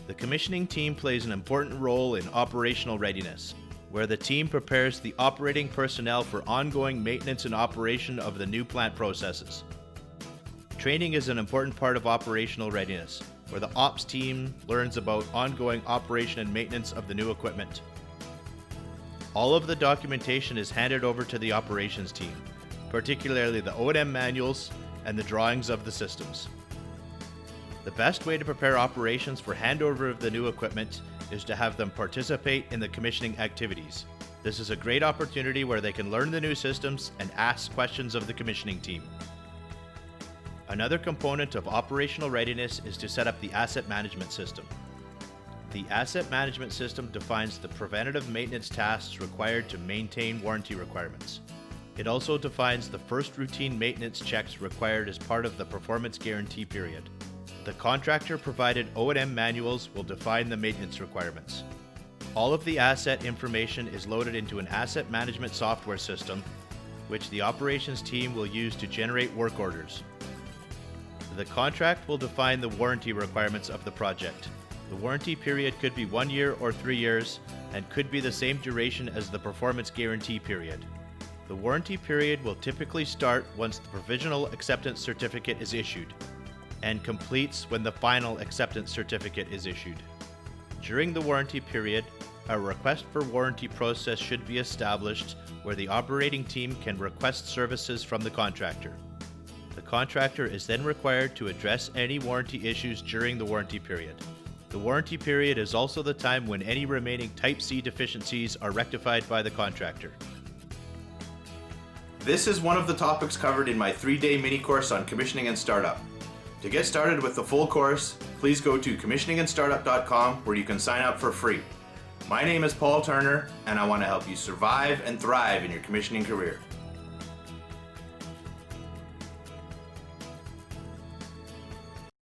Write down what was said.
The commissioning team plays an important role in operational readiness, where the team prepares the operating personnel for ongoing maintenance and operation of the new plant processes. Training is an important part of operational readiness, where the ops team learns about ongoing operation and maintenance of the new equipment. All of the documentation is handed over to the operations team, particularly the O&M manuals and the drawings of the systems. The best way to prepare operations for handover of the new equipment is to have them participate in the commissioning activities. This is a great opportunity where they can learn the new systems and ask questions of the commissioning team. Another component of operational readiness is to set up the asset management system. The asset management system defines the preventative maintenance tasks required to maintain warranty requirements. It also defines the first routine maintenance checks required as part of the performance guarantee period. The contractor-provided O&M manuals will define the maintenance requirements. All of the asset information is loaded into an asset management software system, which the operations team will use to generate work orders. The contract will define the warranty requirements of the project. The warranty period could be 1 year or 3 years, and could be the same duration as the performance guarantee period. The warranty period will typically start once the provisional acceptance certificate is issued, and completes when the final acceptance certificate is issued. During the warranty period, a request for warranty process should be established where the operating team can request services from the contractor. The contractor is then required to address any warranty issues during the warranty period. The warranty period is also the time when any remaining Type C deficiencies are rectified by the contractor. This is one of the topics covered in my 3-day mini course on commissioning and startup. To get started with the full course, please go to commissioningandstartup.com where you can sign up for free. My name is Paul Turner, and I want to help you survive and thrive in your commissioning career.